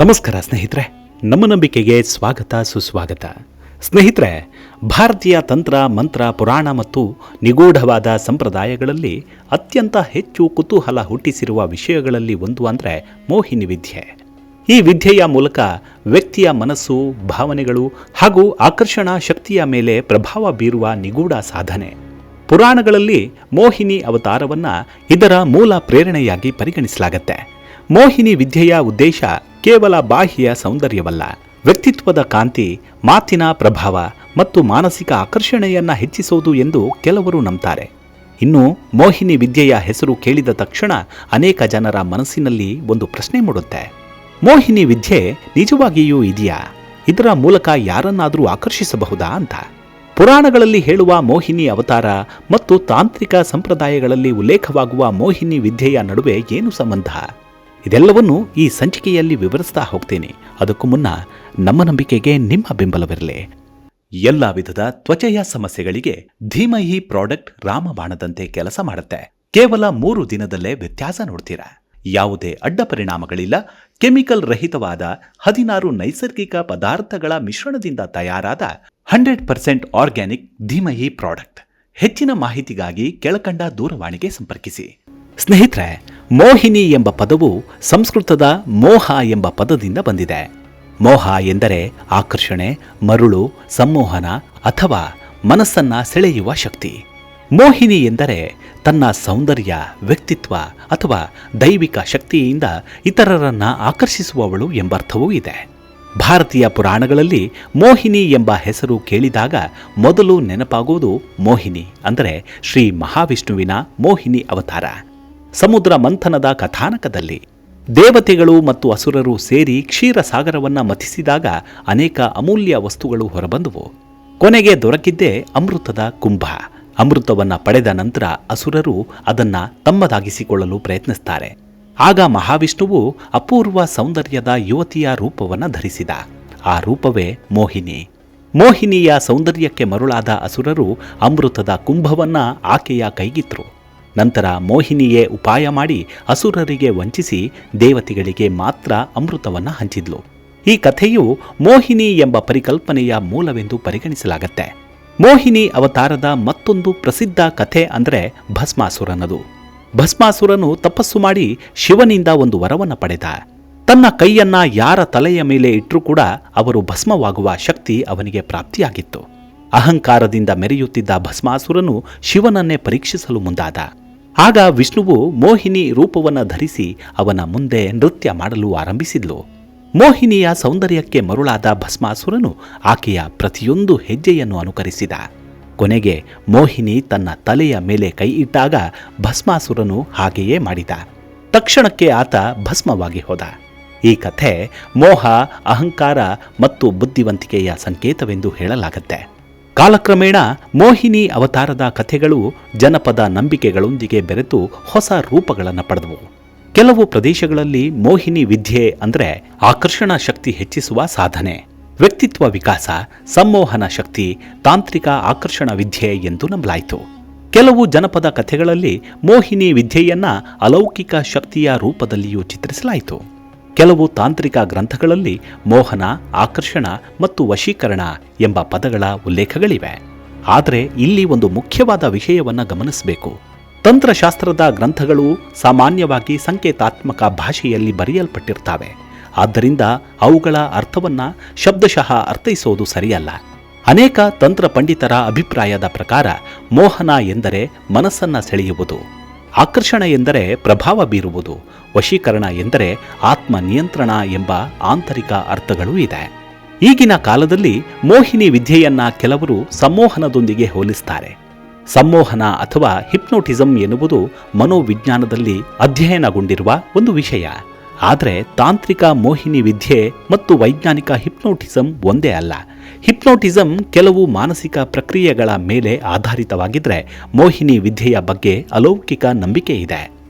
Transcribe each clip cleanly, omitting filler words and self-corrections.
ನಮಸ್ಕಾರ ಸ್ನೇಹಿತರೆ, ನಮ್ಮ ನಂಬಿಕೆಗೆ ಸ್ವಾಗತ ಸುಸ್ವಾಗತ. ಸ್ನೇಹಿತರೆ, ಭಾರತೀಯ ತಂತ್ರ ಮಂತ್ರ ಪುರಾಣ ಮತ್ತು ನಿಗೂಢವಾದ ಸಂಪ್ರದಾಯಗಳಲ್ಲಿ ಅತ್ಯಂತ ಹೆಚ್ಚು ಕುತೂಹಲ ಹುಟ್ಟಿಸಿರುವ ವಿಷಯಗಳಲ್ಲಿ ಒಂದು ಅಂದರೆ ಮೋಹಿನಿ ವಿದ್ಯೆ. ಈ ವಿದ್ಯೆಯ ಮೂಲಕ ವ್ಯಕ್ತಿಯ ಮನಸ್ಸು, ಭಾವನೆಗಳು ಹಾಗೂ ಆಕರ್ಷಣಾ ಶಕ್ತಿಯ ಮೇಲೆ ಪ್ರಭಾವ ಬೀರುವ ನಿಗೂಢ ಸಾಧನೆ. ಪುರಾಣಗಳಲ್ಲಿ ಮೋಹಿನಿ ಅವತಾರವನ್ನು ಇದರ ಮೂಲ ಪ್ರೇರಣೆಯಾಗಿ ಪರಿಗಣಿಸಲಾಗುತ್ತೆ. ಮೋಹಿನಿ ವಿದ್ಯೆಯ ಉದ್ದೇಶ ಕೇವಲ ಬಾಹ್ಯ ಸೌಂದರ್ಯವಲ್ಲ, ವ್ಯಕ್ತಿತ್ವದ ಕಾಂತಿ, ಮಾತಿನ ಪ್ರಭಾವ ಮತ್ತು ಮಾನಸಿಕ ಆಕರ್ಷಣೆಯನ್ನು ಹೆಚ್ಚಿಸುವುದು ಎಂದು ಕೆಲವರು ನಂಬ್ತಾರೆ. ಇನ್ನು ಮೋಹಿನಿ ವಿದ್ಯೆಯ ಹೆಸರು ಕೇಳಿದ ತಕ್ಷಣ ಅನೇಕ ಜನರ ಮನಸ್ಸಿನಲ್ಲಿ ಒಂದು ಪ್ರಶ್ನೆ ಮೂಡುತ್ತೆ. ಮೋಹಿನಿ ವಿದ್ಯೆ ನಿಜವಾಗಿಯೂ ಇದೆಯಾ? ಇದರ ಮೂಲಕ ಯಾರನ್ನಾದರೂ ಆಕರ್ಷಿಸಬಹುದಾ ಅಂತ. ಪುರಾಣಗಳಲ್ಲಿ ಹೇಳುವ ಮೋಹಿನಿ ಅವತಾರ ಮತ್ತು ತಾಂತ್ರಿಕ ಸಂಪ್ರದಾಯಗಳಲ್ಲಿ ಉಲ್ಲೇಖವಾಗುವ ಮೋಹಿನಿ ವಿದ್ಯೆಯ ನಡುವೆ ಏನು ಸಂಬಂಧ? ಇದೆಲ್ಲವನ್ನು ಈ ಸಂಚಿಕೆಯಲ್ಲಿ ವಿವರಿಸ್ತಾ ಹೋಗ್ತೀನಿ. ಅದಕ್ಕೂ ಮುನ್ನ ನಮ್ಮ ನಂಬಿಕೆಗೆ ನಿಮ್ಮ ಬೆಂಬಲವಿರಲಿ. ಎಲ್ಲ ವಿಧದ ತ್ವಚೆಯ ಸಮಸ್ಯೆಗಳಿಗೆ ಧೀಮಹಿ ಪ್ರಾಡಕ್ಟ್ ರಾಮಬಾಣದಂತೆ ಕೆಲಸ ಮಾಡುತ್ತೆ. ಕೇವಲ 3 ದಿನದಲ್ಲೇ ವ್ಯತ್ಯಾಸ ನೋಡ್ತೀರಾ. ಯಾವುದೇ ಅಡ್ಡ ಪರಿಣಾಮಗಳಿಲ್ಲ. ಕೆಮಿಕಲ್ ರಹಿತವಾದ 16 ನೈಸರ್ಗಿಕ ಪದಾರ್ಥಗಳ ಮಿಶ್ರಣದಿಂದ ತಯಾರಾದ 100% ಆರ್ಗ್ಯಾನಿಕ್ ಧೀಮಹಿ ಪ್ರಾಡಕ್ಟ್. ಹೆಚ್ಚಿನ ಮಾಹಿತಿಗಾಗಿ ಕೆಳಕಂಡ ದೂರವಾಣಿಗೆ ಸಂಪರ್ಕಿಸಿ. ಸ್ನೇಹಿತರೆ, ಮೋಹಿನಿ ಎಂಬ ಪದವು ಸಂಸ್ಕೃತದ ಮೋಹ ಎಂಬ ಪದದಿಂದ ಬಂದಿದೆ. ಮೋಹ ಎಂದರೆ ಆಕರ್ಷಣೆ, ಮರುಳು, ಸಂಮೋಹನ ಅಥವಾ ಮನಸ್ಸನ್ನ ಸೆಳೆಯುವ ಶಕ್ತಿ. ಮೋಹಿನಿ ಎಂದರೆ ತನ್ನ ಸೌಂದರ್ಯ, ವ್ಯಕ್ತಿತ್ವ ಅಥವಾ ದೈವಿಕ ಶಕ್ತಿಯಿಂದ ಇತರರನ್ನ ಆಕರ್ಷಿಸುವವಳು ಎಂಬರ್ಥವೂ ಇದೆ. ಭಾರತೀಯ ಪುರಾಣಗಳಲ್ಲಿ ಮೋಹಿನಿ ಎಂಬ ಹೆಸರು ಕೇಳಿದಾಗ ಮೊದಲು ನೆನಪಾಗುವುದು ಮೋಹಿನಿ ಅಂದರೆ ಶ್ರೀ ಮಹಾವಿಷ್ಣುವಿನ ಮೋಹಿನಿ ಅವತಾರ. ಸಮುದ್ರ ಮಂಥನದ ಕಥಾನಕದಲ್ಲಿ ದೇವತೆಗಳು ಮತ್ತು ಅಸುರರು ಸೇರಿ ಕ್ಷೀರಸಾಗರವನ್ನು ಮಥಿಸಿದಾಗ ಅನೇಕ ಅಮೂಲ್ಯ ವಸ್ತುಗಳು ಹೊರಬಂದುವು. ಕೊನೆಗೆ ದೊರಕಿದ್ದೇ ಅಮೃತದ ಕುಂಭ. ಅಮೃತವನ್ನು ಪಡೆದ ನಂತರ ಅಸುರರು ಅದನ್ನು ತಮ್ಮದಾಗಿಸಿಕೊಳ್ಳಲು ಪ್ರಯತ್ನಿಸುತ್ತಾರೆ. ಆಗ ಮಹಾವಿಷ್ಣುವು ಅಪೂರ್ವ ಸೌಂದರ್ಯದ ಯುವತಿಯ ರೂಪವನ್ನು ಧರಿಸಿದ. ಆ ರೂಪವೇ ಮೋಹಿನಿ. ಮೋಹಿನಿಯ ಸೌಂದರ್ಯಕ್ಕೆ ಮರುಳಾದ ಅಸುರರು ಅಮೃತದ ಕುಂಭವನ್ನು ಆಕೆಯ ಕೈಗಿತ್ತರು. ನಂತರ ಮೋಹಿನಿಯೇ ಉಪಾಯ ಮಾಡಿ ಅಸುರರಿಗೆ ವಂಚಿಸಿ ದೇವತೆಗಳಿಗೆ ಮಾತ್ರ ಅಮೃತವನ್ನು ಹಂಚಿದ್ಲು. ಈ ಕಥೆಯು ಮೋಹಿನಿ ಎಂಬ ಪರಿಕಲ್ಪನೆಯ ಮೂಲವೆಂದು ಪರಿಗಣಿಸಲಾಗುತ್ತೆ. ಮೋಹಿನಿ ಅವತಾರದ ಮತ್ತೊಂದು ಪ್ರಸಿದ್ಧ ಕಥೆ ಅಂದರೆ ಭಸ್ಮಾಸುರನದು. ಭಸ್ಮಾಸುರನು ತಪಸ್ಸು ಮಾಡಿ ಶಿವನಿಂದ ಒಂದು ವರವನ್ನು ಪಡೆದ. ತನ್ನ ಕೈಯನ್ನ ಯಾರ ತಲೆಯ ಮೇಲೆ ಇಟ್ಟರೂ ಕೂಡ ಅವರು ಭಸ್ಮವಾಗುವ ಶಕ್ತಿ ಅವನಿಗೆ ಪ್ರಾಪ್ತಿಯಾಗಿತ್ತು. ಅಹಂಕಾರದಿಂದ ಮೆರೆಯುತ್ತಿದ್ದ ಭಸ್ಮಾಸುರನು ಶಿವನನ್ನೇ ಪರೀಕ್ಷಿಸಲು ಮುಂದಾದ. ಆಗ ವಿಷ್ಣುವು ಮೋಹಿನಿ ರೂಪವನ್ನು ಧರಿಸಿ ಅವನ ಮುಂದೆ ನೃತ್ಯ ಮಾಡಲು ಆರಂಭಿಸಿದ್ಲು. ಮೋಹಿನಿಯ ಸೌಂದರ್ಯಕ್ಕೆ ಮರುಳಾದ ಭಸ್ಮಾಸುರನು ಆಕೆಯ ಪ್ರತಿಯೊಂದು ಹೆಜ್ಜೆಯನ್ನು ಅನುಕರಿಸಿದ. ಕೊನೆಗೆ ಮೋಹಿನಿ ತನ್ನ ತಲೆಯ ಮೇಲೆ ಕೈ ಇಟ್ಟಾಗ ಭಸ್ಮಾಸುರನು ಹಾಗೆಯೇ ಮಾಡಿದ. ತಕ್ಷಣಕ್ಕೆ ಆತ ಭಸ್ಮವಾಗಿ ಹೋದ. ಈ ಕಥೆ ಮೋಹ, ಅಹಂಕಾರ ಮತ್ತು ಬುದ್ಧಿವಂತಿಕೆಯ ಸಂಕೇತವೆಂದು ಹೇಳಲಾಗುತ್ತೆ. ಕಾಲಕ್ರಮೇಣ ಮೋಹಿನಿ ಅವತಾರದ ಕಥೆಗಳು ಜನಪದ ನಂಬಿಕೆಗಳೊಂದಿಗೆ ಬೆರೆತು ಹೊಸ ರೂಪಗಳನ್ನು ಪಡೆದವು. ಕೆಲವು ಪ್ರದೇಶಗಳಲ್ಲಿ ಮೋಹಿನಿ ವಿದ್ಯೆ ಅಂದರೆ ಆಕರ್ಷಣಾ ಶಕ್ತಿ ಹೆಚ್ಚಿಸುವ ಸಾಧನೆ, ವ್ಯಕ್ತಿತ್ವ ವಿಕಾಸ, ಸಂಮೋಹನ ಶಕ್ತಿ, ತಾಂತ್ರಿಕ ಆಕರ್ಷಣ ವಿದ್ಯೆ ಎಂದು ನಂಬಲಾಯಿತು. ಕೆಲವು ಜನಪದ ಕಥೆಗಳಲ್ಲಿ ಮೋಹಿನಿ ವಿದ್ಯೆಯನ್ನ ಅಲೌಕಿಕ ಶಕ್ತಿಯ ರೂಪದಲ್ಲಿಯೂ ಚಿತ್ರಿಸಲಾಯಿತು. ಕೆಲವು ತಾಂತ್ರಿಕ ಗ್ರಂಥಗಳಲ್ಲಿ ಮೋಹನ, ಆಕರ್ಷಣ ಮತ್ತು ವಶೀಕರಣ ಎಂಬ ಪದಗಳ ಉಲ್ಲೇಖಗಳಿವೆ. ಆದರೆ ಇಲ್ಲಿ ಒಂದು ಮುಖ್ಯವಾದ ವಿಷಯವನ್ನು ಗಮನಿಸಬೇಕು. ತಂತ್ರಶಾಸ್ತ್ರದ ಗ್ರಂಥಗಳು ಸಾಮಾನ್ಯವಾಗಿ ಸಂಕೇತಾತ್ಮಕ ಭಾಷೆಯಲ್ಲಿ ಬರೆಯಲ್ಪಟ್ಟಿರ್ತವೆ. ಆದ್ದರಿಂದ ಅವುಗಳ ಅರ್ಥವನ್ನು ಶಬ್ದಶಃ ಅರ್ಥೈಸೋದು ಸರಿಯಲ್ಲ. ಅನೇಕ ತಂತ್ರ ಪಂಡಿತರ ಅಭಿಪ್ರಾಯದ ಪ್ರಕಾರ ಮೋಹನ ಎಂದರೆ ಮನಸ್ಸನ್ನು ಸೆಳೆಯುವುದು, ಆಕರ್ಷಣ ಎಂದರೆ ಪ್ರಭಾವ ಬೀರುವುದು, ವಶೀಕರಣ ಎಂದರೆ ಆತ್ಮ ನಿಯಂತ್ರಣ ಎಂಬ ಆಂತರಿಕ ಅರ್ಥಗಳೂ ಇದೆ. ಈಗಿನ ಕಾಲದಲ್ಲಿ ಮೋಹಿನಿ ವಿದ್ಯೆಯನ್ನ ಕೆಲವರು ಸಂಮೋಹನದೊಂದಿಗೆ ಹೋಲಿಸುತ್ತಾರೆ. ಸಂಮೋಹನ ಅಥವಾ ಹಿಪ್ನೋಟಿಸಂ ಎನ್ನುವುದು ಮನೋವಿಜ್ಞಾನದಲ್ಲಿ ಅಧ್ಯಯನಗೊಂಡಿರುವ ಒಂದು ವಿಷಯ. ಆದರೆ ತಾಂತ್ರಿಕ ಮೋಹಿನಿ ವಿದ್ಯೆ ಮತ್ತು ವೈಜ್ಞಾನಿಕ ಹಿಪ್ನೋಟಿಸಂ ಒಂದೇ ಅಲ್ಲ. ಹಿಪ್ನೋಟಿಸಂ ಕೆಲವು ಮಾನಸಿಕ ಪ್ರಕ್ರಿಯೆಗಳ ಮೇಲೆ ಆಧಾರಿತವಾಗಿದ್ದರೆ ಮೋಹಿನಿ ವಿದ್ಯೆಯ ಬಗ್ಗೆ ಅಲೌಕಿಕ ನಂಬಿಕೆ ಇದೆ.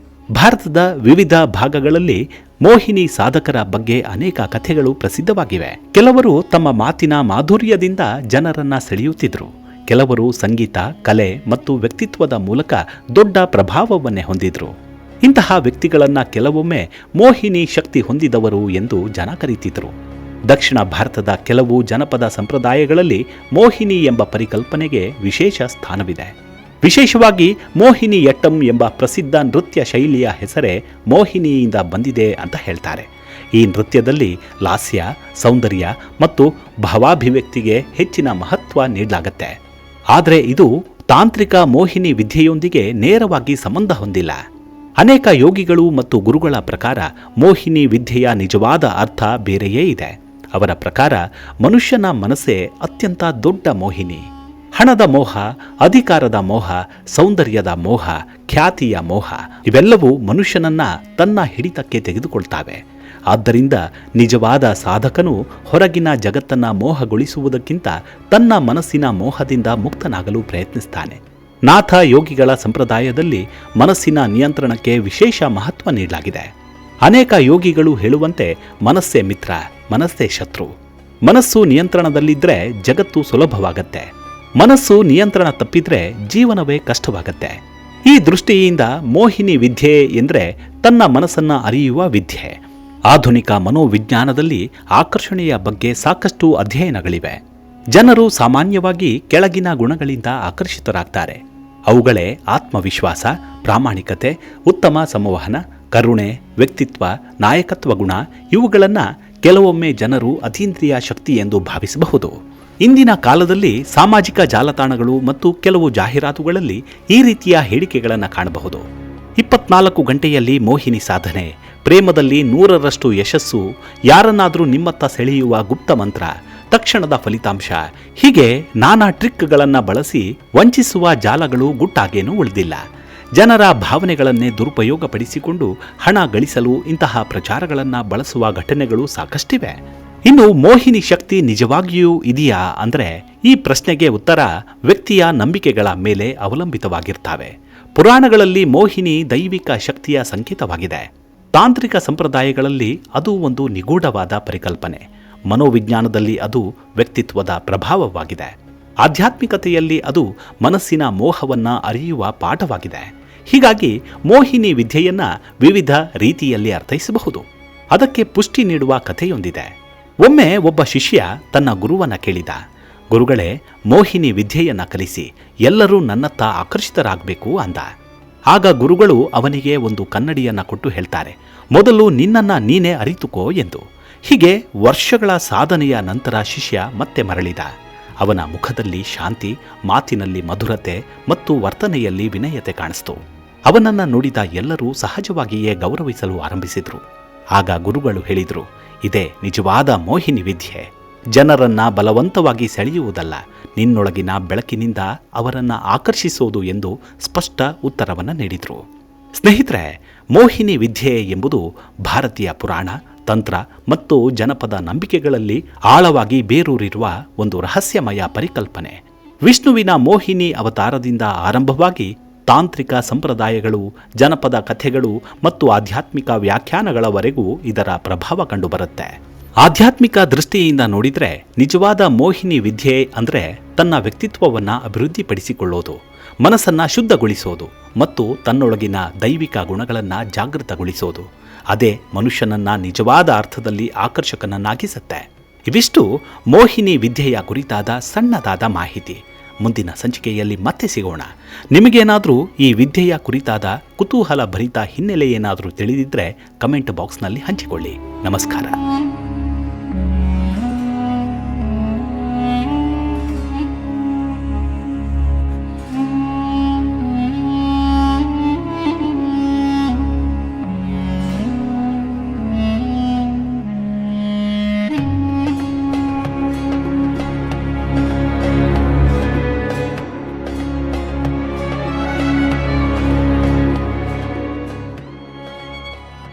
ಭಾರತದ ವಿವಿಧ ಭಾಗಗಳಲ್ಲಿ ಮೋಹಿನಿ ಸಾಧಕರ ಬಗ್ಗೆ ಅನೇಕ ಕಥೆಗಳು ಪ್ರಸಿದ್ಧವಾಗಿವೆ. ಕೆಲವರು ತಮ್ಮ ಮಾತಿನ ಮಾಧುರ್ಯದಿಂದ ಜನರನ್ನ ಸೆಳೆಯುತ್ತಿದ್ದರು. ಕೆಲವರು ಸಂಗೀತ, ಕಲೆ ಮತ್ತು ವ್ಯಕ್ತಿತ್ವದ ಮೂಲಕ ದೊಡ್ಡ ಪ್ರಭಾವವನ್ನೇ ಹೊಂದಿದ್ರು. ಇಂತಹ ವ್ಯಕ್ತಿಗಳನ್ನು ಕೆಲವೊಮ್ಮೆ ಮೋಹಿನಿ ಶಕ್ತಿ ಹೊಂದಿದವರು ಎಂದು ಜನ ಕರೀತಿದ್ರು. ದಕ್ಷಿಣ ಭಾರತದ ಕೆಲವು ಜನಪದ ಸಂಪ್ರದಾಯಗಳಲ್ಲಿ ಮೋಹಿನಿ ಎಂಬ ಪರಿಕಲ್ಪನೆಗೆ ವಿಶೇಷ ಸ್ಥಾನವಿದೆ. ವಿಶೇಷವಾಗಿ ಮೋಹಿನಿಯಟ್ಟಂ ಎಂಬ ಪ್ರಸಿದ್ಧ ನೃತ್ಯ ಶೈಲಿಯ ಹೆಸರೇ ಮೋಹಿನಿಯಿಂದ ಬಂದಿದೆ ಅಂತ ಹೇಳ್ತಾರೆ. ಈ ನೃತ್ಯದಲ್ಲಿ ಲಾಸ್ಯ, ಸೌಂದರ್ಯ ಮತ್ತು ಭಾವಾಭಿವ್ಯಕ್ತಿಗೆ ಹೆಚ್ಚಿನ ಮಹತ್ವ ನೀಡಲಾಗುತ್ತೆ. ಆದರೆ ಇದು ತಾಂತ್ರಿಕ ಮೋಹಿನಿ ವಿದ್ಯೆಯೊಂದಿಗೆ ನೇರವಾಗಿ ಸಂಬಂಧ ಹೊಂದಿಲ್ಲ. ಅನೇಕ ಯೋಗಿಗಳು ಮತ್ತು ಗುರುಗಳ ಪ್ರಕಾರ ಮೋಹಿನಿ ವಿದ್ಯೆಯ ನಿಜವಾದ ಅರ್ಥ ಬೇರೆಯೇ ಇದೆ. ಅವರ ಪ್ರಕಾರ ಮನುಷ್ಯನ ಮನಸ್ಸೇ ಅತ್ಯಂತ ದೊಡ್ಡ ಮೋಹಿನಿ. ಹಣದ ಮೋಹ, ಅಧಿಕಾರದ ಮೋಹ, ಸೌಂದರ್ಯದ ಮೋಹ, ಖ್ಯಾತಿಯ ಮೋಹ ಇವೆಲ್ಲವೂ ಮನುಷ್ಯನನ್ನ ತನ್ನ ಹಿಡಿತಕ್ಕೆ ತೆಗೆದುಕೊಳ್ತಾವೆ. ಆದ್ದರಿಂದ ನಿಜವಾದ ಸಾಧಕನು ಹೊರಗಿನ ಜಗತ್ತನ್ನ ಮೋಹಗೊಳಿಸುವುದಕ್ಕಿಂತ ತನ್ನ ಮನಸ್ಸಿನ ಮೋಹದಿಂದ ಮುಕ್ತನಾಗಲು ಪ್ರಯತ್ನಿಸ್ತಾನೆ. ನಾಥ ಯೋಗಿಗಳ ಸಂಪ್ರದಾಯದಲ್ಲಿ ಮನಸ್ಸಿನ ನಿಯಂತ್ರಣಕ್ಕೆ ವಿಶೇಷ ಮಹತ್ವ ನೀಡಲಾಗಿದೆ. ಅನೇಕ ಯೋಗಿಗಳು ಹೇಳುವಂತೆ ಮನಸ್ಸೇ ಮಿತ್ರ, ಮನಸ್ಸೇ ಶತ್ರು. ಮನಸ್ಸು ನಿಯಂತ್ರಣದಲ್ಲಿದ್ದರೆ ಜಗತ್ತು ಸುಲಭವಾಗತ್ತೆ. ಮನಸ್ಸು ನಿಯಂತ್ರಣ ತಪ್ಪಿದ್ರೆ ಜೀವನವೇ ಕಷ್ಟವಾಗತ್ತೆ. ಈ ದೃಷ್ಟಿಯಿಂದ ಮೋಹಿನಿ ವಿದ್ಯೆ ಎಂದರೆ ತನ್ನ ಮನಸ್ಸನ್ನ ಅರಿಯುವ ವಿದ್ಯೆ. ಆಧುನಿಕ ಮನೋವಿಜ್ಞಾನದಲ್ಲಿ ಆಕರ್ಷಣೆಯ ಬಗ್ಗೆ ಸಾಕಷ್ಟು ಅಧ್ಯಯನಗಳಿವೆ. ಜನರು ಸಾಮಾನ್ಯವಾಗಿ ಕೆಳಗಿನ ಗುಣಗಳಿಂದ ಆಕರ್ಷಿತರಾಗ್ತಾರೆ. ಅವುಗಳೇ ಆತ್ಮವಿಶ್ವಾಸ, ಪ್ರಾಮಾಣಿಕತೆ, ಉತ್ತಮ ಸಂವಹನ, ಕರುಣೆ, ವ್ಯಕ್ತಿತ್ವ, ನಾಯಕತ್ವ ಗುಣ. ಇವುಗಳನ್ನು ಕೆಲವೊಮ್ಮೆ ಜನರು ಅತೀಂದ್ರಿಯ ಶಕ್ತಿ ಎಂದು ಭಾವಿಸಬಹುದು. ಇಂದಿನ ಕಾಲದಲ್ಲಿ ಸಾಮಾಜಿಕ ಜಾಲತಾಣಗಳು ಮತ್ತು ಕೆಲವು ಜಾಹೀರಾತುಗಳಲ್ಲಿ ಈ ರೀತಿಯ ಹೇಳಿಕೆಗಳನ್ನು ಕಾಣಬಹುದು. 24 ಗಂಟೆಯಲ್ಲಿ ಮೋಹಿನಿ ಸಾಧನೆ, ಪ್ರೇಮದಲ್ಲಿ 100ರಷ್ಟು ಯಶಸ್ಸು, ಯಾರನ್ನಾದರೂ ನಿಮ್ಮತ್ತ ಸೆಳೆಯುವ ಗುಪ್ತ ಮಂತ್ರ, ತಕ್ಷಣದ ಫಲಿತಾಂಶ. ಹೀಗೆ ನಾನಾ ಟ್ರಿಕ್ಗಳನ್ನು ಬಳಸಿ ವಂಚಿಸುವ ಜಾಲಗಳು ಗುಟ್ಟಾಗೇನೂ ಉಳಿದಿಲ್ಲ. ಜನರ ಭಾವನೆಗಳನ್ನೇ ದುರುಪಯೋಗಪಡಿಸಿಕೊಂಡು ಹಣ ಗಳಿಸಲು ಇಂತಹ ಪ್ರಚಾರಗಳನ್ನು ಬಳಸುವ ಘಟನೆಗಳು ಸಾಕಷ್ಟಿವೆ. ಇನ್ನು ಮೋಹಿನಿ ಶಕ್ತಿ ನಿಜವಾಗಿಯೂ ಇದೆಯಾ ಅಂದರೆ ಈ ಪ್ರಶ್ನೆಗೆ ಉತ್ತರ ವ್ಯಕ್ತಿಯ ನಂಬಿಕೆಗಳ ಮೇಲೆ ಅವಲಂಬಿತವಾಗಿರ್ತವೆ. ಪುರಾಣಗಳಲ್ಲಿ ಮೋಹಿನಿ ದೈವಿಕ ಶಕ್ತಿಯ ಸಂಕೇತವಾಗಿದೆ. ತಾಂತ್ರಿಕ ಸಂಪ್ರದಾಯಗಳಲ್ಲಿ ಅದು ಒಂದು ನಿಗೂಢವಾದ ಪರಿಕಲ್ಪನೆ. ಮನೋವಿಜ್ಞಾನದಲ್ಲಿ ಅದು ವ್ಯಕ್ತಿತ್ವದ ಪ್ರಭಾವವಾಗಿದೆ. ಆಧ್ಯಾತ್ಮಿಕತೆಯಲ್ಲಿ ಅದು ಮನಸ್ಸಿನ ಮೋಹವನ್ನು ಅರಿಯುವ ಪಾಠವಾಗಿದೆ. ಹೀಗಾಗಿ ಮೋಹಿನಿ ವಿದ್ಯೆಯನ್ನ ವಿವಿಧ ರೀತಿಯಲ್ಲಿ ಅರ್ಥೈಸಬಹುದು. ಅದಕ್ಕೆ ಪುಷ್ಟಿ ನೀಡುವ ಕಥೆಯೊಂದಿದೆ. ಒಮ್ಮೆ ಒಬ್ಬ ಶಿಷ್ಯ ತನ್ನ ಗುರುವನ್ನ ಕೇಳಿದ, ಗುರುಗಳೇ, ಮೋಹಿನಿ ವಿದ್ಯೆಯನ್ನ ಕಲಿಸಿ, ಎಲ್ಲರೂ ನನ್ನತ್ತ ಆಕರ್ಷಿತರಾಗಬೇಕು ಅಂದ. ಆಗ ಗುರುಗಳು ಅವನಿಗೆ ಒಂದು ಕನ್ನಡಿಯನ್ನ ಕೊಟ್ಟು ಹೇಳ್ತಾರೆ, ಮೊದಲು ನಿನ್ನನ್ನ ನೀನೇ ಅರಿತುಕೋ ಎಂದು. ಹೀಗೆ ವರ್ಷಗಳ ಸಾಧನೆಯ ನಂತರ ಶಿಷ್ಯ ಮತ್ತೆ ಮರಳಿದ. ಅವನ ಮುಖದಲ್ಲಿ ಶಾಂತಿ, ಮಾತಿನಲ್ಲಿ ಮಧುರತೆ ಮತ್ತು ವರ್ತನೆಯಲ್ಲಿ ವಿನಯತೆ ಕಾಣಿಸ್ತು. ಅವನನ್ನ ನೋಡಿದ ಎಲ್ಲರೂ ಸಹಜವಾಗಿಯೇ ಗೌರವಿಸಲು ಆರಂಭಿಸಿದ್ರು. ಆಗ ಗುರುಗಳು ಹೇಳಿದರು, ಇದೇ ನಿಜವಾದ ಮೋಹಿನಿ ವಿದ್ಯೆ. ಜನರನ್ನ ಬಲವಂತವಾಗಿ ಸೆಳೆಯುವುದಲ್ಲ, ನಿನ್ನೊಳಗಿನ ಬೆಳಕಿನಿಂದ ಅವರನ್ನ ಆಕರ್ಷಿಸೋದು ಎಂದು ಸ್ಪಷ್ಟ ಉತ್ತರವನ್ನು ನೀಡಿದರು. ಸ್ನೇಹಿತರೆ, ಮೋಹಿನಿ ವಿದ್ಯೆ ಎಂಬುದು ಭಾರತೀಯ ಪುರಾಣ, ತಂತ್ರ ಮತ್ತು ಜನಪದ ನಂಬಿಕೆಗಳಲ್ಲಿ ಆಳವಾಗಿ ಬೇರೂರಿರುವ ಒಂದು ರಹಸ್ಯಮಯ ಪರಿಕಲ್ಪನೆ. ವಿಷ್ಣುವಿನ ಮೋಹಿನಿ ಅವತಾರದಿಂದ ಆರಂಭವಾಗಿ ತಾಂತ್ರಿಕ ಸಂಪ್ರದಾಯಗಳು, ಜನಪದ ಕಥೆಗಳು ಮತ್ತು ಆಧ್ಯಾತ್ಮಿಕ ವ್ಯಾಖ್ಯಾನಗಳವರೆಗೂ ಇದರ ಪ್ರಭಾವ ಕಂಡುಬರುತ್ತೆ. ಆಧ್ಯಾತ್ಮಿಕ ದೃಷ್ಟಿಯಿಂದ ನೋಡಿದರೆ ನಿಜವಾದ ಮೋಹಿನಿ ವಿದ್ಯೆ ಅಂದರೆ ತನ್ನ ವ್ಯಕ್ತಿತ್ವವನ್ನು ಅಭಿವೃದ್ಧಿಪಡಿಸಿಕೊಳ್ಳೋದು, ಮನಸ್ಸನ್ನು ಶುದ್ಧಗೊಳಿಸೋದು ಮತ್ತು ತನ್ನೊಳಗಿನ ದೈವಿಕ ಗುಣಗಳನ್ನು ಜಾಗೃತಗೊಳಿಸೋದು. ಅದೇ ಮನುಷ್ಯನನ್ನ ನಿಜವಾದ ಅರ್ಥದಲ್ಲಿ ಆಕರ್ಷಕನನ್ನಾಗಿಸುತ್ತೆ. ಇವಿಷ್ಟು ಮೋಹಿನಿ ವಿದ್ಯೆಯ ಕುರಿತಾದ ಸಣ್ಣದಾದ ಮಾಹಿತಿ. ಮುಂದಿನ ಸಂಚಿಕೆಯಲ್ಲಿ ಮತ್ತೆ ಸಿಗೋಣ. ನಿಮಗೇನಾದರೂ ಈ ವಿದ್ಯೆಯ ಕುರಿತಾದ ಕುತೂಹಲ ಭರಿತ ಹಿನ್ನೆಲೆ ಏನಾದರೂ ತಿಳಿದಿದ್ದರೆ ಕಮೆಂಟ್ ಬಾಕ್ಸ್ನಲ್ಲಿ ಹಂಚಿಕೊಳ್ಳಿ. ನಮಸ್ಕಾರ.